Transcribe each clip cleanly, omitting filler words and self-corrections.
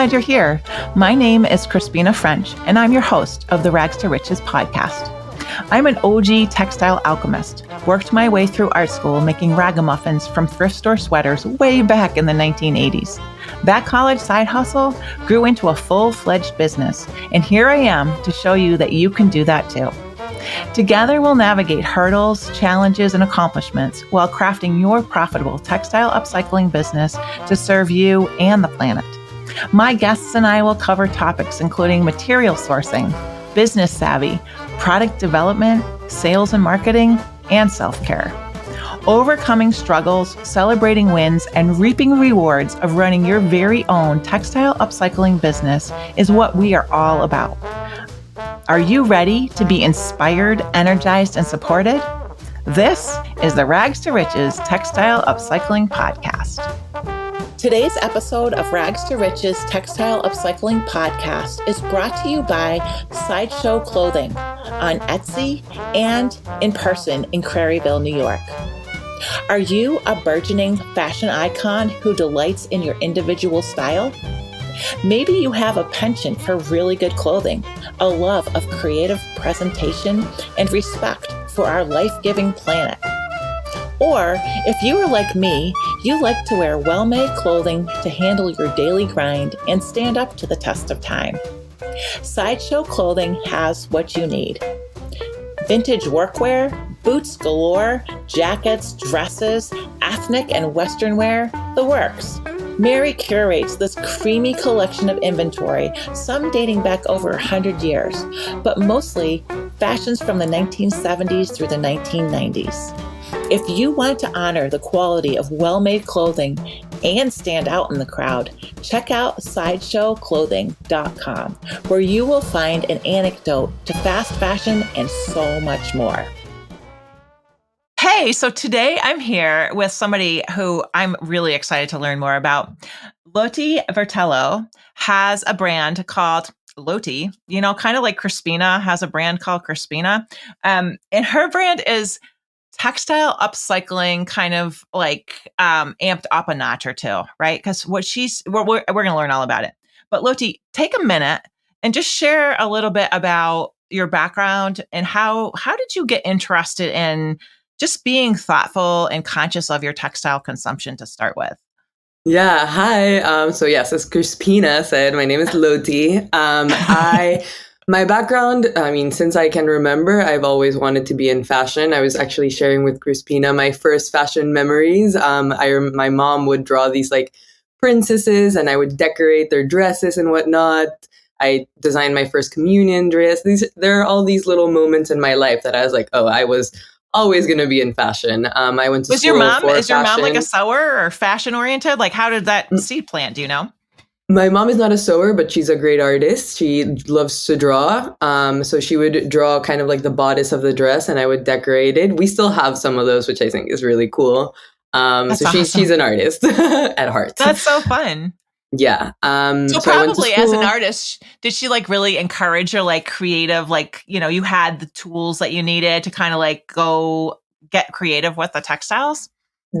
glad you're here. My name is Crispina French, and I'm your host of the Rags to Riches podcast. I'm an OG textile alchemist, worked my way through art school making ragamuffins from thrift store sweaters way back in the 1980s. That college side hustle grew into a full-fledged business, and here I am to show you that you can do that too. Together, we'll navigate hurdles, challenges, and accomplishments while crafting your profitable textile upcycling business to serve you and the planet. My guests and I will cover topics including material sourcing, business savvy, product development, sales and marketing, and self-care. Overcoming struggles, celebrating wins, and reaping rewards of running your very own textile upcycling business is what we are all about. Are you ready to be inspired, energized, and supported? This is the Rags to Riches Textile Upcycling Podcast. Today's episode of Rags to Riches Textile Upcycling Podcast is brought to you by Sideshow Clothing on Etsy and in person in Craryville, New York. Are you a burgeoning fashion icon who delights in your individual style? Maybe you have a penchant for really good clothing, a love of creative presentation, and respect for our life-giving planet. Or, if you are like me, you like to wear well-made clothing to handle your daily grind and stand up to the test of time. Sideshow Clothing has what you need. Vintage workwear, boots galore, jackets, dresses, ethnic and Western wear, the works. Mary curates this creamy collection of inventory, some dating back over 100 years, but mostly fashions from the 1970s through the 1990s. If you want to honor the quality of well-made clothing and stand out in the crowd, check out sideshowclothing.com, where you will find an anecdote to fast fashion and so much more. Hey, so today I'm here with somebody who I'm really excited to learn more about. Lottie Bertello has a brand called LOTI, kind of like Crispina has a brand called Crispina. And her brand is textile upcycling, kind of like amped up a notch or two, right? Because we're going to learn all about it. But Lottie, take a minute and just share a little bit about your background and how did you get interested in just being thoughtful and conscious of your textile consumption to start with. Yeah, hi. So yes, as Crispina said, my name is Lottie. My background, since I can remember, I've always wanted to be in fashion. I was actually sharing with Crispina my first fashion memories. My mom would draw these like princesses and I would decorate their dresses and whatnot. I designed my first communion dress. There are all these little moments in my life that I was like, oh, I was always going to be in fashion. I went to school for fashion. Is your mom like a sewer or fashion oriented? Like how did that seed plant? Do you know? My mom is not a sewer, but she's a great artist. She loves to draw. So she would draw kind of like the bodice of the dress and I would decorate it. We still have some of those, which I think is really cool. Awesome. She's an artist at heart. That's so fun. Yeah. So probably as an artist, did she like really encourage your like creative, like, you had the tools that you needed to kind of like go get creative with the textiles?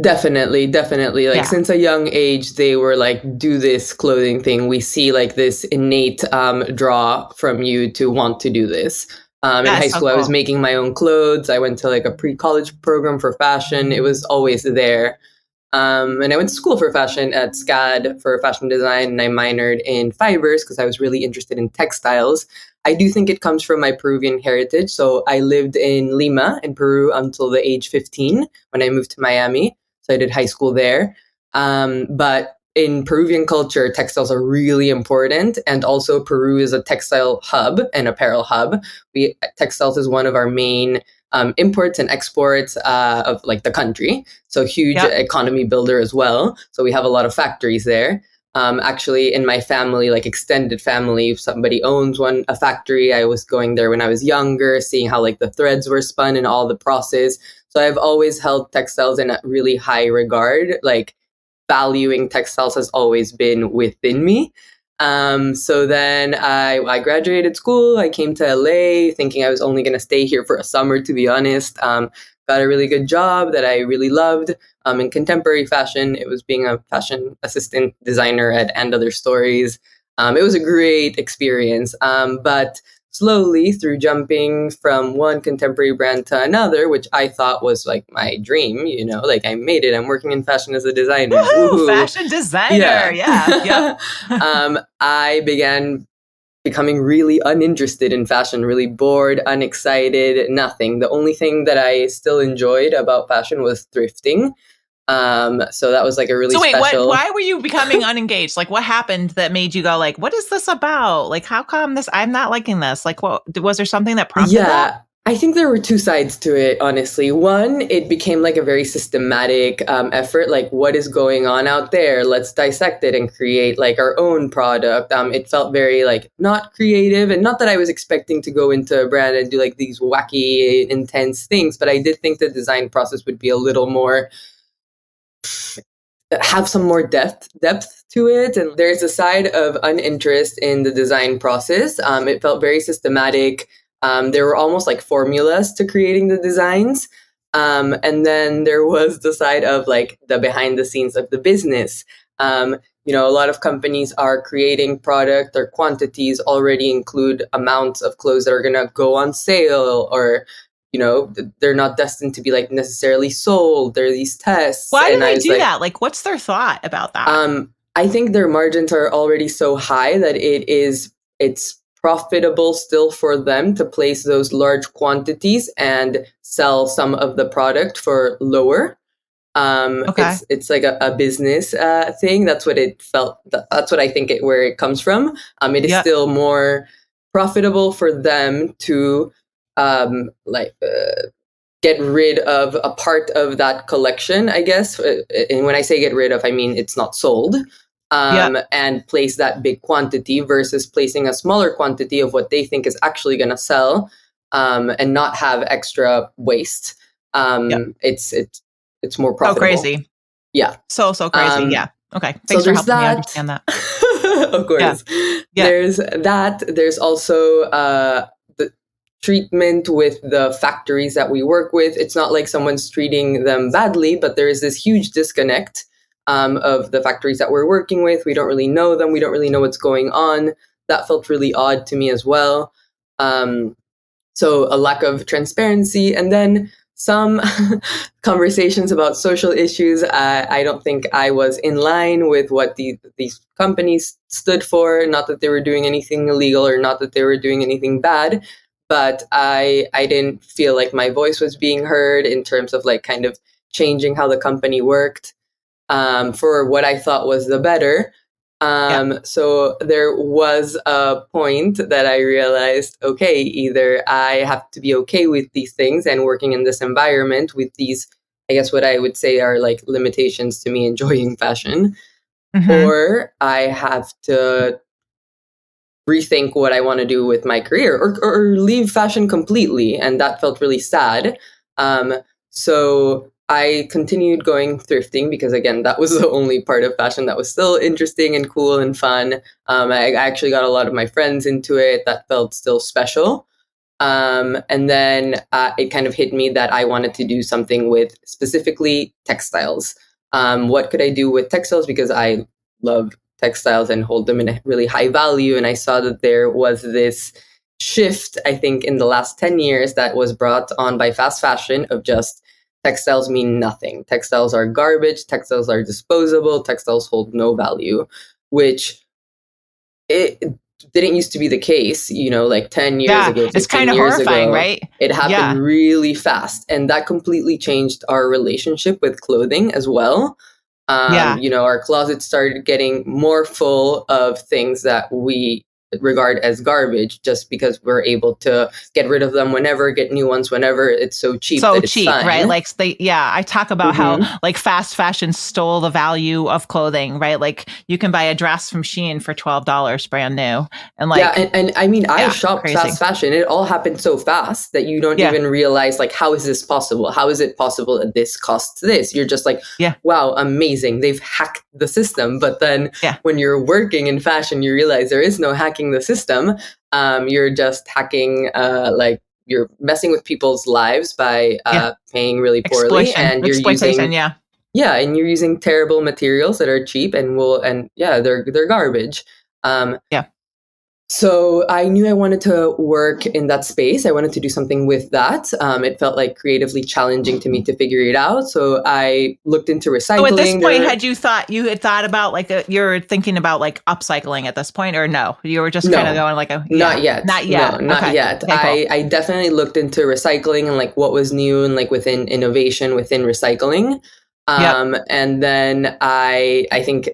Definitely. Like since a young age, they were like, do this clothing thing. We see like this innate draw from you to want to do this. In high school, I was making my own clothes. I went to like a pre-college program for fashion. It was always there. And I went to school for fashion at SCAD for fashion design, and I minored in fibers because I was really interested in textiles. I do think it comes from my Peruvian heritage. So I lived in Lima in Peru until the age 15 when I moved to Miami. So I did high school there. But in Peruvian culture, textiles are really important. And also Peru is a textile hub and apparel hub. Textiles is one of our main imports and exports of like the country. So huge economy builder as well. So we have a lot of factories there. Actually, in my family, like extended family, if somebody owns a factory, I was going there when I was younger, seeing how like the threads were spun and all the process. So I've always held textiles in a really high regard. Like valuing textiles has always been within me. So then I graduated school. I came to LA thinking I was only going to stay here for a summer, to be honest. Got a really good job that I really loved in contemporary fashion. It was being a fashion assistant designer at And Other Stories. It was a great experience. But slowly, through jumping from one contemporary brand to another, which I thought was like my dream, like I made it. I'm working in fashion as a designer. Woohoo! Fashion designer. Yeah. I began becoming really uninterested in fashion, really bored, unexcited, nothing. The only thing that I still enjoyed about fashion was thrifting. So that was like a really special. Why were you becoming unengaged? Like, what happened that made you go like, what is this about? Like, how come I'm not liking this? Like, what was there something that prompted that? I think there were two sides to it, honestly. One, it became like a very systematic effort. Like, what is going on out there? Let's dissect it and create like our own product. It felt very like not creative, and not that I was expecting to go into a brand and do like these wacky, intense things, but I did think the design process would be a little more, have some more depth to it. And there's a side of uninterest in the design process. It felt very systematic. There were almost like formulas to creating the designs. And then there was the side of like the behind the scenes of the business. A lot of companies are creating product. Their quantities already include amounts of clothes that are going to go on sale, or they're not destined to be like necessarily sold. There are these tests. Why do they do that? Like, what's their thought about that? I think their margins are already so high that it's profitable still for them to place those large quantities and sell some of the product for lower. Okay. It's like a business thing. That's what it felt. That's what I think where it comes from. It is still more profitable for them to get rid of a part of that collection, I guess. And when I say get rid of, I mean it's not sold. And place that big quantity versus placing a smaller quantity of what they think is actually going to sell, and not have extra waste. It's more profitable. So crazy. Yeah. So crazy. Yeah. Okay. Thanks for helping me understand that. Of course. Yeah. There's that. There's also the treatment with the factories that we work with. It's not like someone's treating them badly, but there is this huge disconnect of the factories that we're working with. We don't really know them. We don't really know what's going on. That felt really odd to me as well. So a lack of transparency, and then some conversations about social issues. I don't think I was in line with what these companies stood for. Not that they were doing anything illegal, or not that they were doing anything bad, but I didn't feel like my voice was being heard in terms of like kind of changing how the company worked for what I thought was the better. So there was a point that I realized, okay, either I have to be okay with these things and working in this environment with these, I guess what I would say are like limitations to me enjoying fashion, or I have to rethink what I want to do with my career, or leave fashion completely. And that felt really sad. So I continued going thrifting because, again, that was the only part of fashion that was still interesting and cool and fun. I actually got a lot of my friends into it. That felt still special. And then it kind of hit me that I wanted to do something with specifically textiles. What could I do with textiles? Because I love textiles and hold them in a really high value. And I saw that there was this shift, I think, in the last 10 years that was brought on by fast fashion of just textiles mean nothing. Textiles are garbage. Textiles are disposable. Textiles hold no value, which it didn't used to be the case, like 10 years ago. It's kind of horrifying, right? It happened really fast. And that completely changed our relationship with clothing as well. Our closet started getting more full of things that we regard as garbage just because we're able to get rid of them whenever, get new ones whenever. It's so cheap that it's fine. Right? Like I talk about how like fast fashion stole the value of clothing, right? Like you can buy a dress from Shein for $12 brand new. And like, and I mean, I shopped fast fashion. It all happened so fast that you don't even realize like, how is this possible? How is it possible that this costs this? You're just like, wow, amazing. They've hacked the system. But then when you're working in fashion, you realize there is no hacking the system. You're just hacking, like you're messing with people's lives by paying really poorly, and you're using and you're using terrible materials that are cheap and they're garbage. Yeah. So I knew I wanted to work in that space. I wanted to do something with that. It felt like creatively challenging to me to figure it out. So I looked into recycling. So at this point, you had thought about like you're thinking about like upcycling at this point, or no? You were just kind of going like not yet. Not yet. No, not yet. Okay, cool. I definitely looked into recycling and like what was new and like within innovation within recycling. And then I think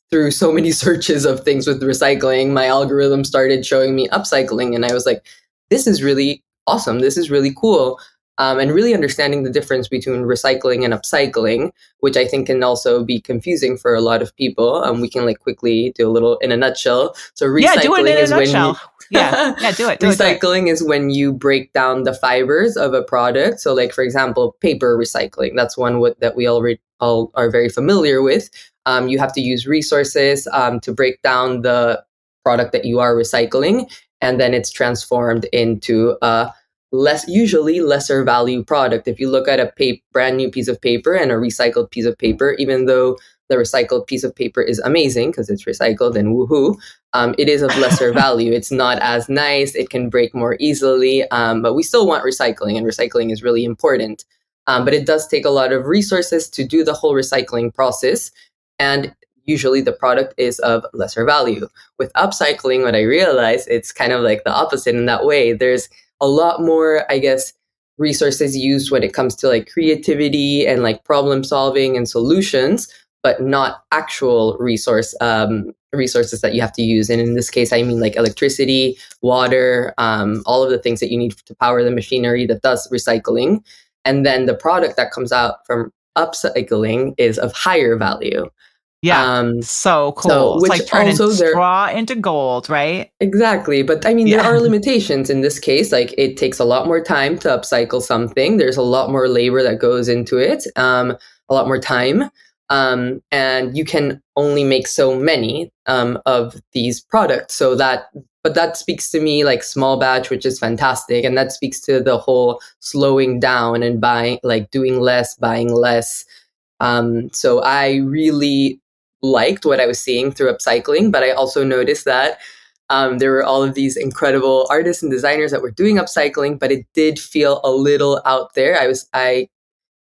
through so many searches of things with recycling, my algorithm started showing me upcycling. And I was like, this is really awesome. This is really cool. And really understanding the difference between recycling and upcycling, which I think can also be confusing for a lot of people. We can like quickly do a little in a nutshell. So recycling is when do it. Recycling is when you break down the fibers of a product. So like, for example, paper recycling. That's one that we all are very familiar with. You have to use resources to break down the product that you are recycling, and then it's transformed into a usually lesser value product. If you look at a brand new piece of paper and a recycled piece of paper, even though the recycled piece of paper is amazing because it's recycled and woohoo, it is of lesser value. It's not as nice. It can break more easily, but we still want recycling, and recycling is really important. But it does take a lot of resources to do the whole recycling process. And usually the product is of lesser value. With upcycling, what I realized, it's kind of like the opposite in that way. There's a lot more, I guess, resources used when it comes to like creativity and like problem solving and solutions, but not actual resources that you have to use. And in this case, I mean like electricity, water, all of the things that you need to power the machinery that does recycling. And then the product that comes out from upcycling is of higher value. Yeah, so cool. So, it's like turning straw into gold, right? Exactly. But I mean, there are limitations in this case. Like it takes a lot more time to upcycle something. There's a lot more labor that goes into it, a lot more time. And you can only make so many of these products. But that speaks to me like small batch, which is fantastic. And that speaks to the whole slowing down and doing less, buying less. So I really liked what I was seeing through upcycling, but I also noticed that there were all of these incredible artists and designers that were doing upcycling, but it did feel a little out there.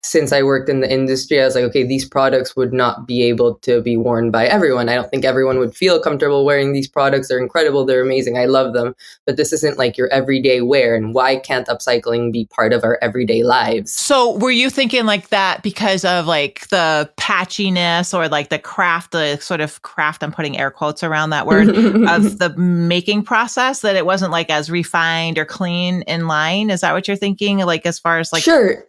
Since I worked in the industry, I was like, okay, these products would not be able to be worn by everyone. I don't think everyone would feel comfortable wearing these products. They're incredible. They're amazing. I love them. But this isn't like your everyday wear. And why can't upcycling be part of our everyday lives? So were you thinking like that because of like the patchiness or like the sort of craft, I'm putting air quotes around that word, of the making process, that it wasn't like as refined or clean in line? Is that what you're thinking? Like as far as like... Sure.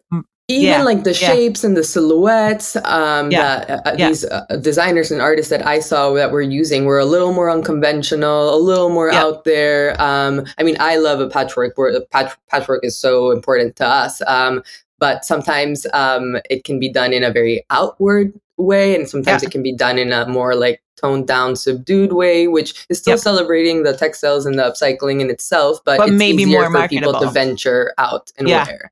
Even like the shapes and the silhouettes that these designers and artists that I saw that were using were a little more unconventional, a little more out there. I mean, I love a patchwork. Patchwork is so important to us. But sometimes it can be done in a very outward way, and sometimes it can be done in a more like toned down, subdued way, which is still celebrating the textiles and the upcycling in itself, but it's maybe easier more for marketable. people to venture out and wear.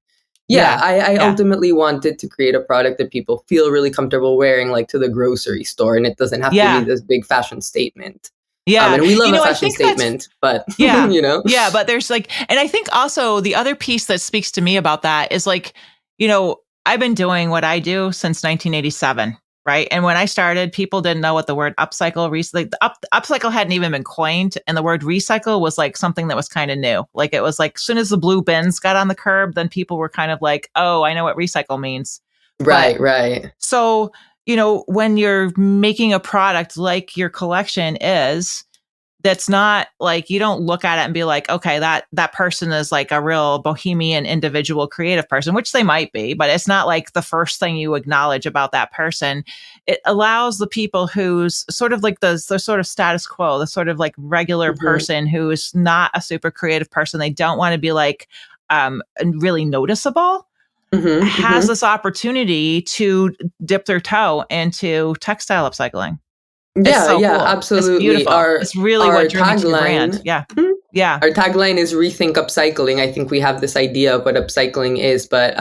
I ultimately wanted to create a product that people feel really comfortable wearing, like to the grocery store, and it doesn't have to be this big fashion statement. Yeah. And we love a fashion statement, but you know. Yeah, but there's like, and I think also the other piece that speaks to me about that is like, you know, I've been doing what I do since 1987. Right. And when I started, people didn't know what the word upcycle, upcycle hadn't even been coined. And the word recycle was like something that was kind of new. Like it was like, as soon as the blue bins got on the curb, then people were kind of like, oh, I know what recycle means. Right. So, you know, when you're making a product like your collection is, that's not like, you don't look at it and be like, okay, that person is like a real bohemian, individual, creative person, which they might be, but it's not like the first thing you acknowledge about that person. It allows the people who's sort of like the sort of status quo, the sort of like regular person who is not a super creative person. They don't want to be like really noticeable. Has this opportunity to dip their toe into textile upcycling. Cool. Absolutely. It's beautiful. It's really what drew me to your brand. Yeah. Our tagline is Rethink Upcycling. I think we have this idea of what upcycling is, but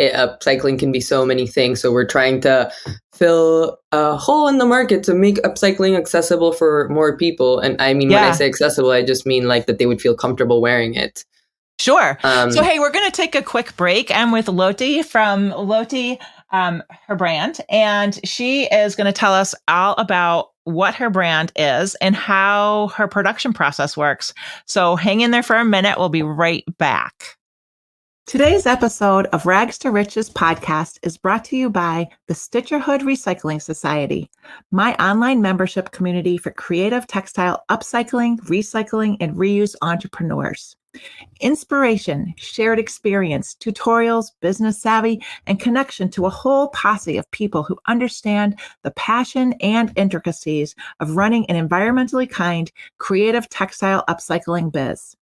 upcycling can be so many things. So we're trying to fill a hole in the market to make upcycling accessible for more people. And I mean, when I say accessible, I just mean like that they would feel comfortable wearing it. Sure. So, hey, we're going to take a quick break. I'm with Lottie from Lottie, her brand, and she is going to tell us all about what her brand is and how her production process works. So hang in there for a minute. We'll be right back. Today's episode of Rags to Riches podcast is brought to you by the Stitcherhood Recycling Society, my online membership community for creative textile upcycling, recycling, and reuse entrepreneurs. Inspiration, shared experience, tutorials, business savvy, and connection to a whole posse of people who understand the passion and intricacies of running an environmentally kind, creative textile upcycling biz.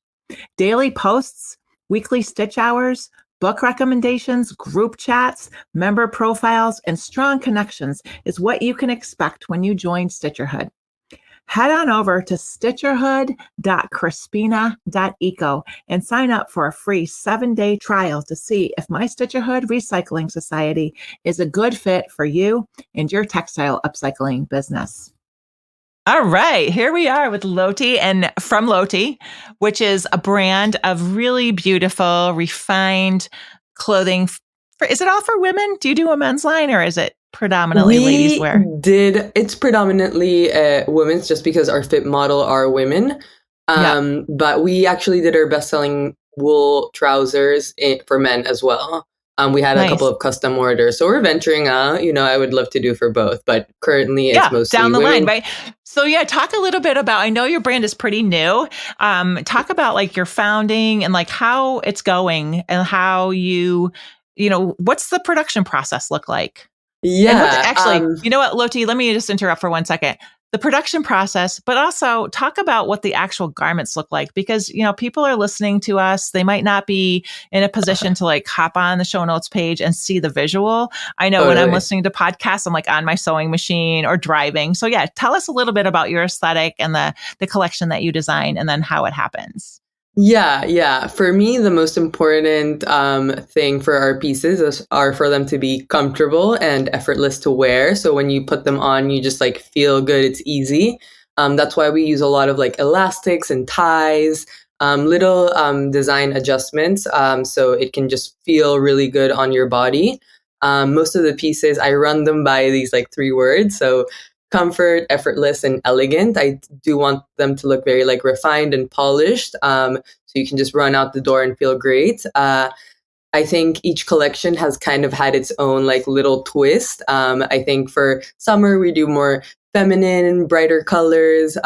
Daily posts, weekly stitch hours, book recommendations, group chats, member profiles, and strong connections is what you can expect when you join Stitcherhood. Head on over to stitcherhood.crispina.eco and sign up for a free 7-day trial to see if my Stitcherhood Recycling Society is a good fit for you and your textile upcycling business. All right, here we are with Lottie and from Lottie, which is a brand of really beautiful, refined clothing. Is it all for women? Do you do a men's line or is it predominantly ladies wear? It's predominantly women's just because our fit model are women. But we actually did our best-selling wool trousers for men as well. We had a couple of custom orders. So we're venturing out. I would love to do for both, but currently it's mostly down the women. line, right? So talk a little bit about, I know your brand is pretty new. Talk about like your founding and like how it's going and how what's the production process look like? Yeah. You know what, Lottie, let me just interrupt for 1 second. The production process, but also talk about what the actual garments look like, because, people are listening to us. They might not be in a position to like hop on the show notes page and see the visual. I know when I'm listening to podcasts, I'm like on my sewing machine or driving. So tell us a little bit about your aesthetic and the collection that you design and then how it happens. Yeah. For me, the most important thing for our pieces are for them to be comfortable and effortless to wear. So when you put them on, you just like feel good. It's easy. That's why we use a lot of like elastics and ties, little design adjustments. So it can just feel really good on your body. Most of the pieces, I run them by these like 3 words. So comfort, effortless, and elegant. I do want them to look very like refined and polished. So you can just run out the door and feel great. I think each collection has kind of had its own like little twist. I think for summer, we do more feminine, brighter colors.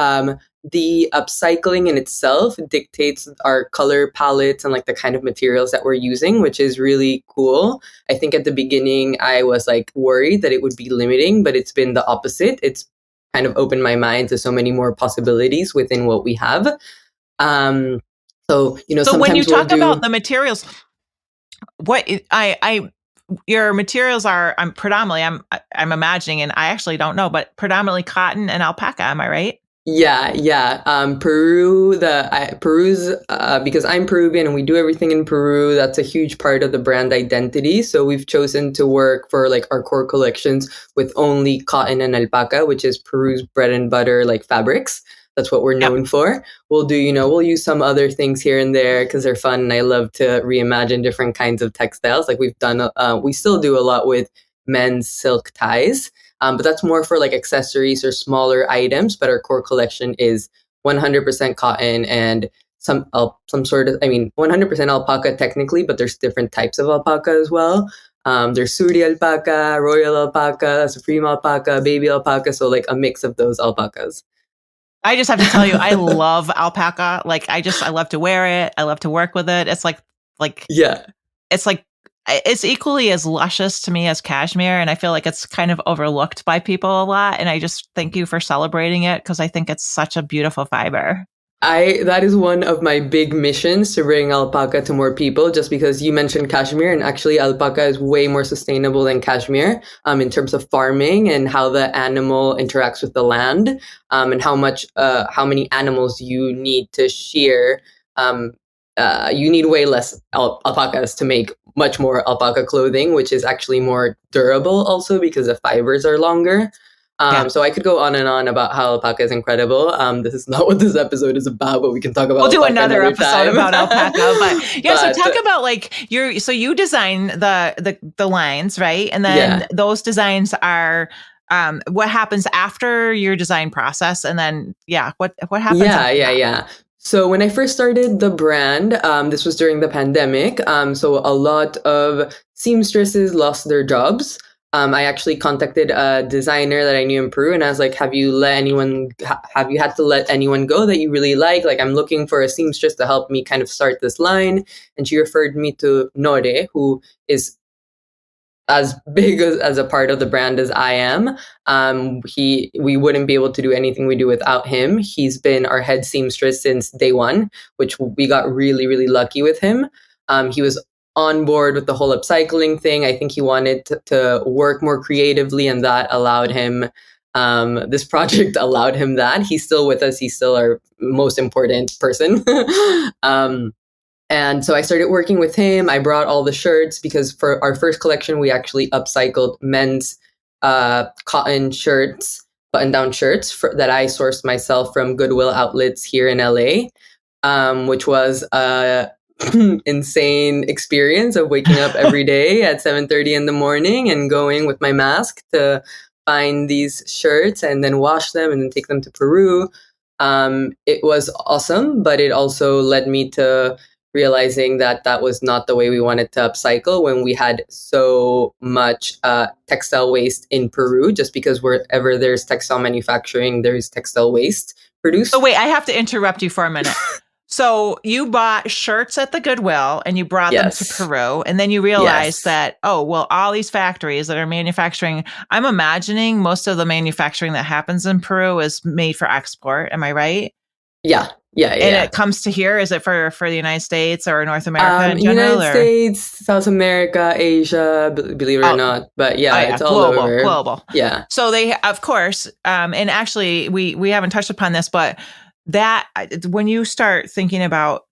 The upcycling in itself dictates our color palettes and like the kind of materials that we're using, which is really cool. I think at the beginning I was like worried that it would be limiting, but it's been the opposite. It's kind of opened my mind to so many more possibilities within what we have. So when you talk about the materials, what your materials are, I'm imagining, and I actually don't know, but predominantly cotton and alpaca. Am I right? Yeah. Peru's because I'm Peruvian and we do everything in Peru. That's a huge part of the brand identity. So we've chosen to work for like our core collections with only cotton and alpaca, which is Peru's bread and butter like fabrics. That's what we're known for. We'll use some other things here and there because they're fun, and I love to reimagine different kinds of textiles. Like we've done, we still do a lot with men's silk ties. But that's more for like accessories or smaller items. But our core collection is 100% cotton and some sort of, 100% alpaca technically, but there's different types of alpaca as well. There's Suri alpaca, Royal alpaca, Supreme alpaca, baby alpaca. So like a mix of those alpacas. I just have to tell you, I love alpaca. Like I love to wear it. I love to work with it. It's it's equally as luscious to me as cashmere. And I feel like it's kind of overlooked by people a lot. And I just thank you for celebrating it because I think it's such a beautiful fiber. That is one of my big missions, to bring alpaca to more people, just because you mentioned cashmere, and actually alpaca is way more sustainable than cashmere in terms of farming and how the animal interacts with the land, and how many animals you need to shear you need way less alpacas to make much more alpaca clothing, which is actually more durable also because the fibers are longer. So I could go on and on about how alpaca is incredible. This is not what this episode is about, but we can talk about. We'll do another episode about alpaca. But yeah, so talk about like so you design the lines, right? And then those designs are what happens after your design process, and then what happens? Yeah. So when I first started the brand, this was during the pandemic. So a lot of seamstresses lost their jobs. I actually contacted a designer that I knew in Peru, and I was like, have you had to let anyone go that you really like? Like, I'm looking for a seamstress to help me kind of start this line. And she referred me to Nore, who is as big as a part of the brand as I am. We wouldn't be able to do anything we do without him. He's been our head seamstress since day one, which we got really, really lucky with him. He was on board with the whole upcycling thing. I think he wanted to work more creatively, and that allowed him, this project allowed him that. He's still with us. He's still our most important person. And so I started working with him. I brought all the shirts because for our first collection, we actually upcycled men's cotton shirts, button-down shirts that I sourced myself from Goodwill outlets here in LA, which was insane experience of waking up every day at 7:30 in the morning and going with my mask to find these shirts and then wash them and then take them to Peru. It was awesome, but it also led me to realizing that was not the way we wanted to upcycle when we had so much textile waste in Peru, just because wherever there's textile manufacturing, there's textile waste produced. So wait, I have to interrupt you for a minute. So you bought shirts at the Goodwill and you brought them to Peru, and then you realized that, all these factories that are manufacturing, I'm imagining most of the manufacturing that happens in Peru is made for export. Am I right? Yeah. And it comes to here. Is it for the United States or North America in general? United States, South America, Asia, believe it or not. But it's all over. Global. Yeah. So they, of course, and actually we haven't touched upon this, but that when you start thinking about,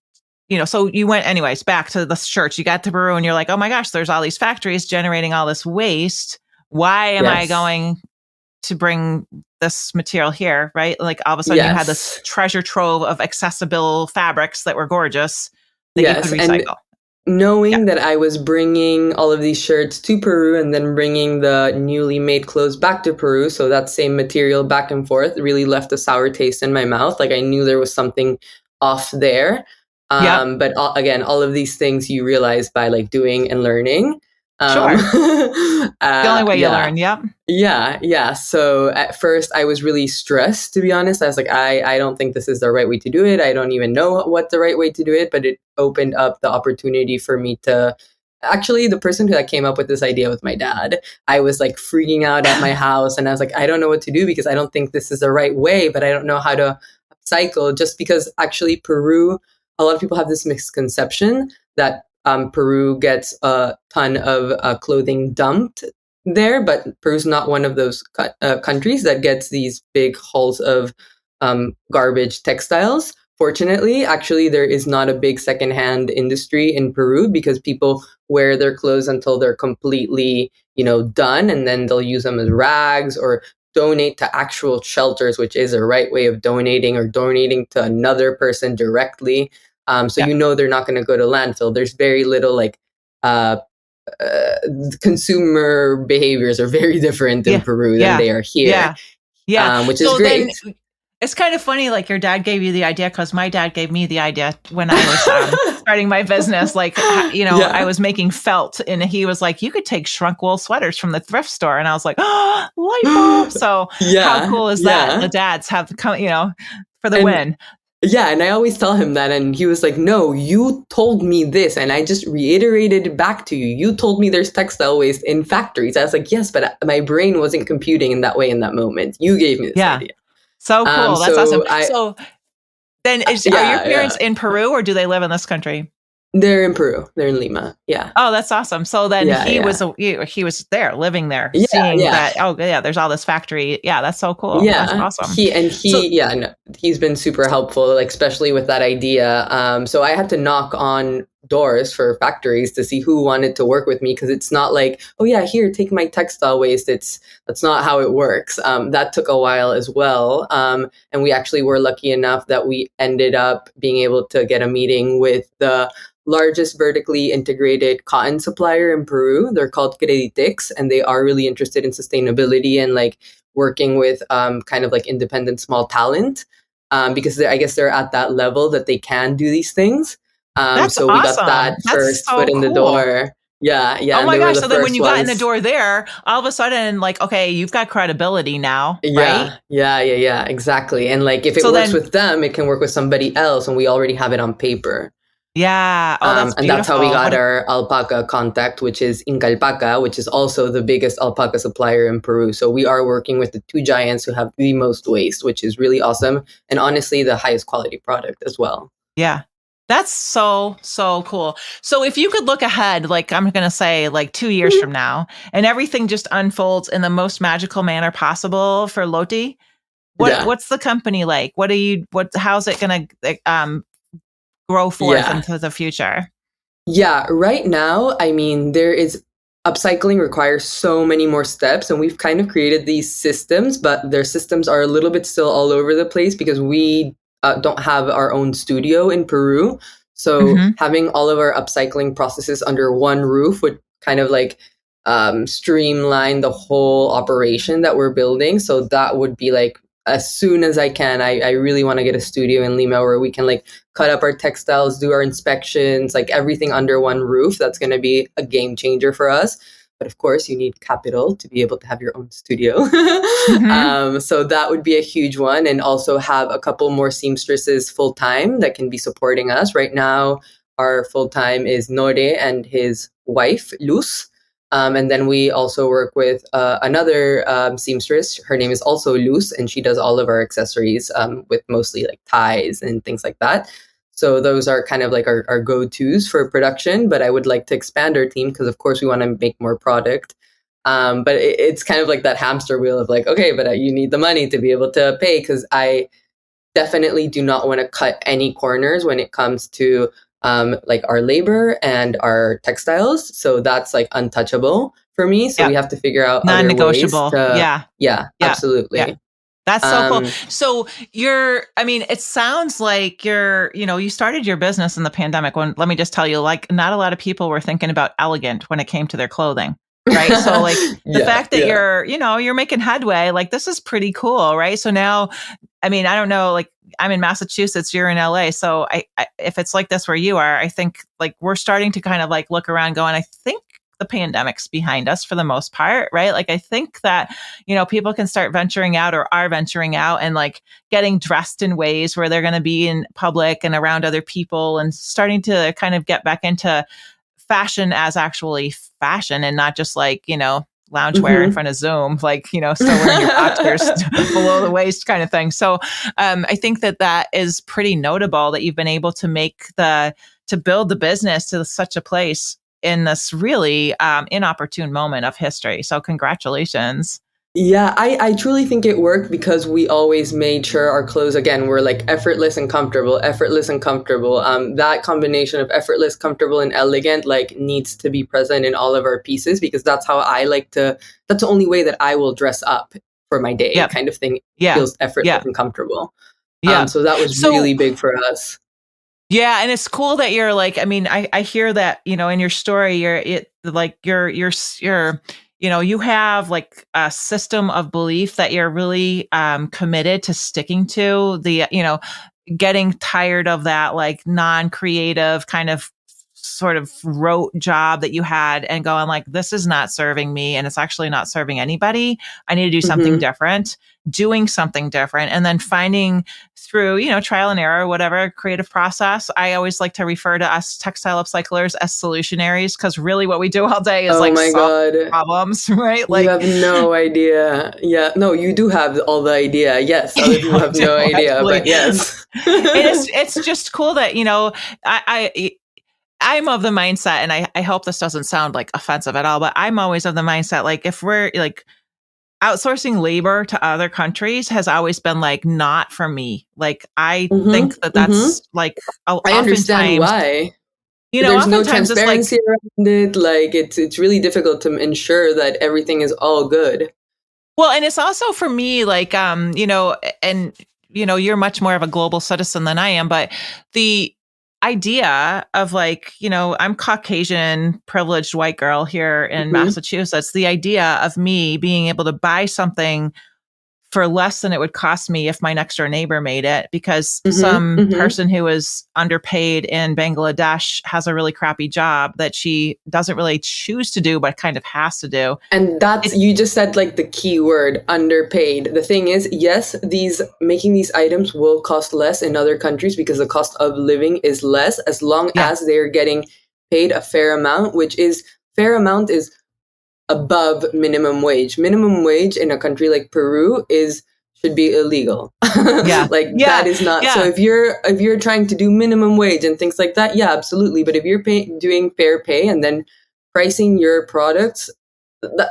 so you went anyways back to the shirts, you got to Peru and you're like, oh my gosh, there's all these factories generating all this waste. Why am I going to bring this material here, right? Like all of a sudden you had this treasure trove of accessible fabrics that were gorgeous that you could recycle. And knowing that I was bringing all of these shirts to Peru and then bringing the newly made clothes back to Peru, so that same material back and forth really left a sour taste in my mouth. Like I knew there was something off there. But again, all of these things you realize by like doing and learning. Sure. The only way you learn. Yep. Yeah. So at first I was really stressed, to be honest. I was like, I don't think this is the right way to do it. I don't even know what the right way to do it, but it opened up the opportunity for me to actually, the person who came up with this idea was my dad. I was like freaking out at my house and I was like, I don't know what to do because I don't think this is the right way, but I don't know how to upcycle, just because actually Peru, a lot of people have this misconception that Peru gets a ton of clothing dumped there, but Peru's not one of those countries that gets these big hauls of garbage textiles. Fortunately, actually, there is not a big secondhand industry in Peru because people wear their clothes until they're completely, done, and then they'll use them as rags or donate to actual shelters, which is a right way of donating, or donating to another person directly. They're not going to go to landfill. There's very little consumer behaviors are very different in Peru than they are here. Which is great. It's kind of funny, like your dad gave you the idea, because my dad gave me the idea when I was starting my business. Like, I was making felt, and he was like, you could take shrunk wool sweaters from the thrift store. And I was like, oh, light bulb. So how cool is that? The dads have come, for the win. Yeah, and I always tell him that, and he was like, no, you told me this, and I just reiterated it back to you. You told me there's textile waste in factories. I was like, yes, but my brain wasn't computing in that way in that moment. You gave me this idea. So cool. That's awesome. So then are your parents in Peru, or do they live in this country? They're in Peru. They're in Lima. Yeah. Oh, that's awesome. So then he was there, living there, seeing that. Oh, yeah. There's all this factory. Yeah, that's so cool. Yeah, that's awesome. He's been super helpful, like especially with that idea. So I had to knock on doors for factories to see who wanted to work with me, because it's not like, oh yeah, here, take my textile waste. That's not how it works. That took a while as well. And we actually were lucky enough that we ended up being able to get a meeting with the largest vertically integrated cotton supplier in Peru. They're called Creditix, and they are really interested in sustainability and like working with kind of like independent small talent, because I guess they're at that level that they can do these things. So we got that first foot in the door. Yeah. Oh my gosh. So then when you got in the door there, all of a sudden, like, okay, you've got credibility now, right? Yeah, exactly. And like, if it works with them, it can work with somebody else, and we already have it on paper. Yeah. Oh, that's and that's how we got our alpaca contact, which is Incalpaca, which is also the biggest alpaca supplier in Peru. So we are working with the two giants who have the most waste, which is really awesome. And honestly, the highest quality product as well. Yeah. That's so cool. So if you could look ahead, like I'm going to say like 2 years from now, and everything just unfolds in the most magical manner possible for Lottie, what's the company like? How's it going to grow forth into the future? Yeah, right now, I mean, upcycling requires so many more steps, and we've kind of created these systems, but their systems are a little bit still all over the place because we don't have our own studio in Peru. So having all of our upcycling processes under one roof would kind of like streamline the whole operation that we're building. So that would be like, as soon as I can, I really want to get a studio in Lima where we can like cut up our textiles, do our inspections, like everything under one roof. That's going to be a game changer for us. But of course, you need capital to be able to have your own studio. So that would be a huge one. And also have a couple more seamstresses full-time that can be supporting us. Right now, our full-time is Nore and his wife, Luz. And then we also work with another seamstress. Her name is also Luz, and she does all of our accessories with mostly like ties and things like that. So those are kind of like our go-tos for production. But I would like to expand our team because, of course, we want to make more product. But it's kind of like that hamster wheel of like, okay, but you need the money to be able to pay, because I definitely do not want to cut any corners when it comes to like our labor and our textiles. So that's like untouchable for me. So we have to figure out non-negotiable. Other ways yeah, absolutely. Yeah. That's so cool. So it sounds like you started your business in the pandemic when, let me just tell you, like not a lot of people were thinking about elegant when it came to their clothing. Right. So like the fact that you're making headway, like this is pretty cool. Right. So now, I don't know, like I'm in Massachusetts, you're in LA. So I if it's like this where you are, I think like we're starting to kind of like look around going, I think the pandemic's behind us for the most part. Right. Like I think that, people can start venturing out or are venturing out and like getting dressed in ways where they're going to be in public and around other people and starting to kind of get back into fashion as actually fashion and not just like, loungewear in front of Zoom, like, still wearing your boxers below the waist kind of thing. So I think that is pretty notable that you've been able to to build the business to such a place in this really inopportune moment of history. So congratulations. Yeah, I truly think it worked because we always made sure our clothes, again, were like effortless and comfortable. That combination of effortless, comfortable, and elegant like needs to be present in all of our pieces, because that's how that's the only way that I will dress up for my day kind of thing. It feels effortless and comfortable. So that was really big for us. Yeah. And it's cool that you're like, I hear that, in your story, you have like a system of belief that you're really committed to sticking to. Getting tired of that like non-creative kind of sort of rote job that you had and going like, this is not serving me and it's actually not serving anybody. I need to do something different, doing something different, and then finding through, trial and error, whatever creative process. I always like to refer to us textile upcyclers as solutionaries, because really what we do all day is solve problems, right? Like, you have no idea. Yeah, no, you do have all the idea. Yes, other people have no idea, but yes. It's just cool that, I'm of the mindset, and I hope this doesn't sound like offensive at all, but I'm always of the mindset, like if we're like outsourcing labor to other countries has always been like not for me. Like I think that that's like I understand why. There's no transparency around it. Like it's really difficult to ensure that everything is all good. Well, and it's also for me, like, and, you're much more of a global citizen than I am, but the idea of like, I'm Caucasian, privileged white girl here in Massachusetts, the idea of me being able to buy something for less than it would cost me if my next door neighbor made it, because some person who is underpaid in Bangladesh has a really crappy job that she doesn't really choose to do, but kind of has to do. And you just said like the key word, underpaid. The thing is, yes, making these items will cost less in other countries because the cost of living is less, as long as they're getting paid a fair amount, fair amount is above minimum wage. Minimum wage in a country like Peru should be illegal. That is not. So if you're trying to do minimum wage and things like that, yeah, absolutely. But if you're doing fair pay and then pricing your products,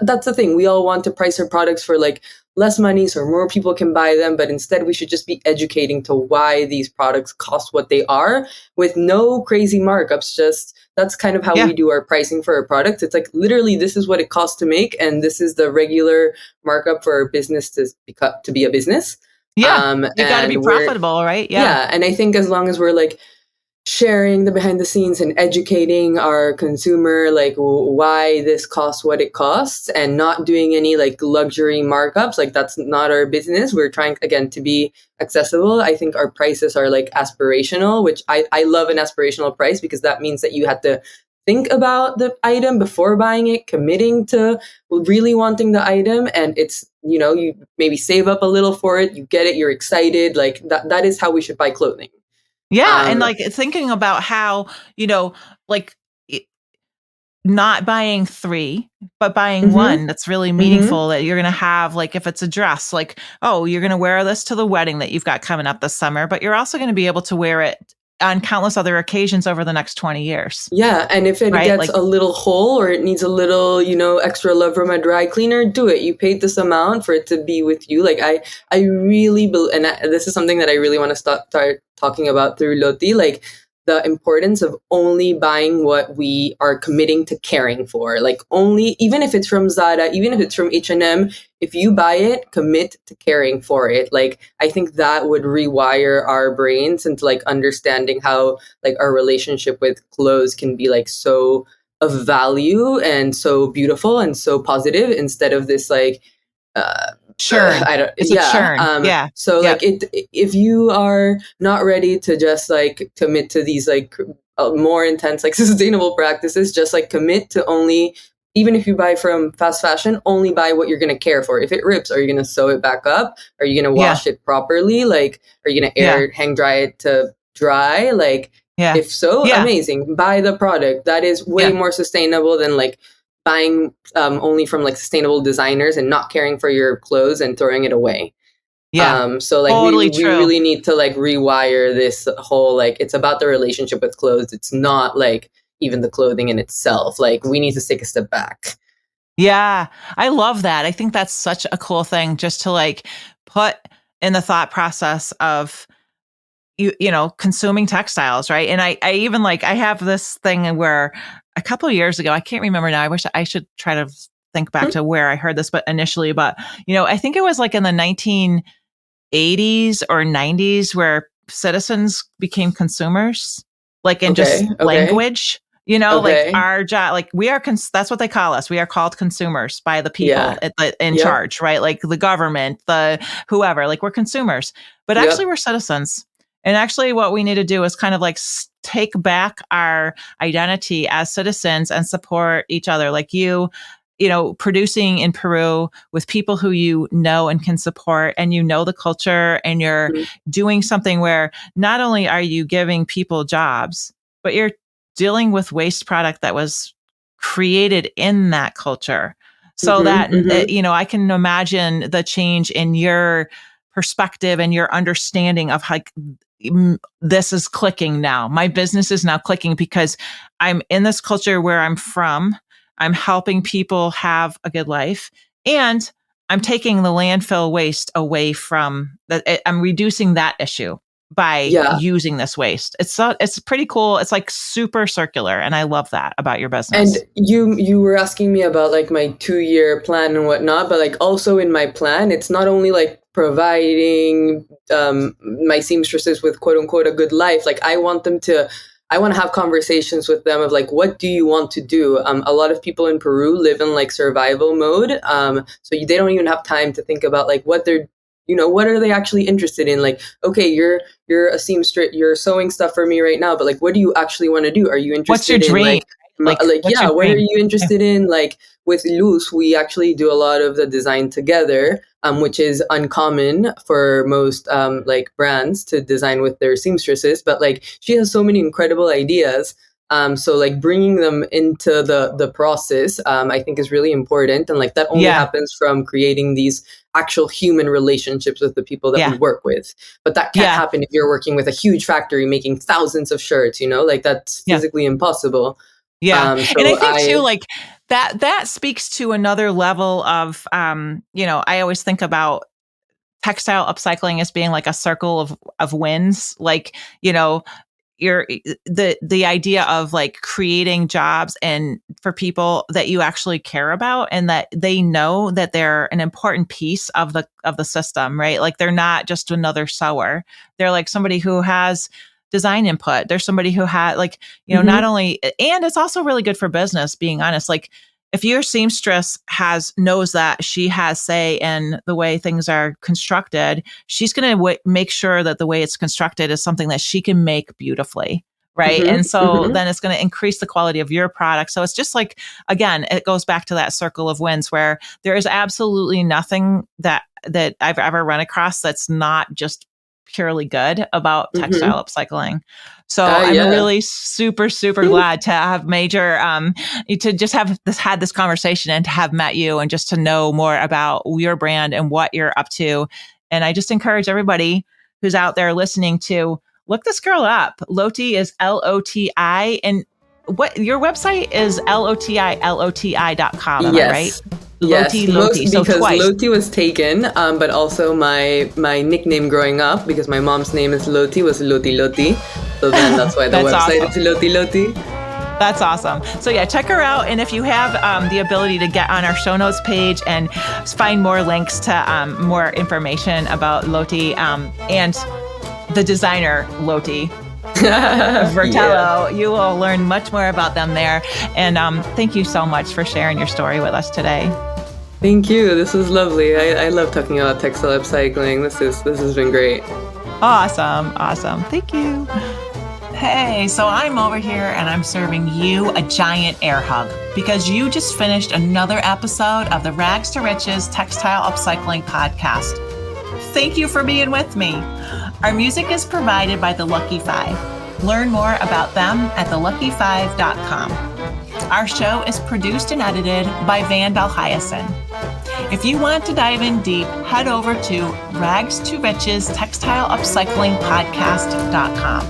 that's the thing. We all want to price our products for like less money so more people can buy them, but instead we should just be educating to why these products cost what they are with no crazy markups. Just that's kind of how we do our pricing for our products. It's like literally this is what it costs to make, and this is the regular markup for our business to be a business. Yeah, you got to be profitable, right? Yeah, and I think as long as we're like sharing the behind the scenes and educating our consumer like why this costs what it costs and not doing any like luxury markups, like that's not our business. We're trying again to be accessible. I think our prices are like aspirational, which I love an aspirational price because that means that you had to think about the item before buying it, committing to really wanting the item, and it's you maybe save up a little for it, you get it, you're excited. Like that is how we should buy clothing. Yeah. And like thinking about how, like not buying 3, but buying 1 that's really meaningful that you're going to have, like if it's a dress, like, oh, you're going to wear this to the wedding that you've got coming up this summer, but you're also going to be able to wear it on countless other occasions over the next 20 years. Yeah. And if it gets a little hole or it needs a little, extra love from a dry cleaner, do it. You paid this amount for it to be with you. Like I really believe, and this is something that I really want to start talking about through Lottie, like the importance of only buying what we are committing to caring for. Like only, even if it's from Zara, even if it's from H&M, if you buy it, commit to caring for it. Like I think that would rewire our brains into like understanding how like our relationship with clothes can be like so of value and so beautiful and so positive instead of this like churn. It's a churn. So like if you are not ready to just like commit to these like more intense like sustainable practices, just like commit to only, even if you buy from fast fashion, only buy what you're going to care for. If it rips, are you going to sew it back up? Are you going to wash it properly? Like, are you going to hang dry it to dry? Like, if so, amazing. Buy the product. That is way more sustainable than like buying only from like sustainable designers and not caring for your clothes and throwing it away. So like we really need to like rewire this whole, like, it's about the relationship with clothes. It's not like even the clothing in itself. Like we need to take a step back. Yeah, I love that. I think that's such a cool thing just to like put in the thought process of consuming textiles, right? And I even like, I have this thing where a couple of years ago, I can't remember now. I wish I should try to think back to where I heard this, but initially, I think it was like in the 1980s or 90s where citizens became consumers, like in just language, like our job, like we are, that's what they call us. We are called consumers by the people in charge, right? Like the government, the whoever, like we're consumers, but actually we're citizens. And actually what we need to do is kind of like take back our identity as citizens and support each other. Like producing in Peru with people who you know and can support, and the culture, and you're doing something where not only are you giving people jobs, but you're dealing with waste product that was created in that culture. So that, I can imagine the change in your perspective and your understanding of like, this is clicking now. My business is now clicking because I'm in this culture where I'm from. I'm helping people have a good life, and I'm taking the landfill waste away from I'm reducing that issue by using this waste. It's pretty cool. It's like super circular. And I love that about your business. And you were asking me about like my 2-year plan and whatnot, but like also in my plan, it's not only like providing my seamstresses with quote unquote a good life. Like I want to have conversations with them of like, what do you want to do? A lot of people in Peru live in like survival mode. So they don't even have time to think about like what they're, what are they actually interested in? Like, okay, you're a seamstress, you're sewing stuff for me right now, but like, what do you actually want to do? Are you interested What's your dream? what are you interested in? Like with Luz, we actually do a lot of the design together, which is uncommon for most like brands to design with their seamstresses. But like she has so many incredible ideas. So like bringing them into the process, I think is really important. And like that only happens from creating these actual human relationships with the people that we work with. But that can't happen if you're working with a huge factory making thousands of shirts, like that's physically impossible. Yeah. So and I think too, like that speaks to another level of, I always think about textile upcycling as being like a circle of wins. Like, the idea of like creating jobs and for people that you actually care about and that they know that they're an important piece of the system, right? Like they're not just another sewer. They're like somebody who has design input. There's somebody who had like, not only, and it's also really good for business, being honest. Like if your seamstress knows that she has say in the way things are constructed, she's going to make sure that the way it's constructed is something that she can make beautifully. Right. And so then it's going to increase the quality of your product. So it's just like, again, it goes back to that circle of wins where there is absolutely nothing that I've ever run across that's not just purely good about textile upcycling. So I'm really super, super glad to have to just have had this conversation and to have met you and just to know more about your brand and what you're up to. And I just encourage everybody who's out there listening to look this girl up. Loti is LOTI. And what your website is LOTI.com. Am I right? Yes, Loti. So because twice. Loti was taken, but also my nickname growing up, because my mom's name is Loti, was Loti. So then that's why the website is Loti. That's awesome. So yeah, check her out. And if you have the ability to get on our show notes page and find more links to more information about Loti and the designer Lottie Bertello, you will learn much more about them there. And thank you so much for sharing your story with us today. Thank you. This was lovely. I love talking about textile upcycling. This has been great. Awesome. Thank you. Hey, so I'm over here and I'm serving you a giant air hug because you just finished another episode of the Rags to Riches Textile Upcycling Podcast. Thank you for being with me. Our music is provided by The Lucky Five. Learn more about them at thelucky5.com. Our show is produced and edited by Van Valhyasen. If you want to dive in deep, head over to Rags to Riches Textile Upcycling Podcast.com.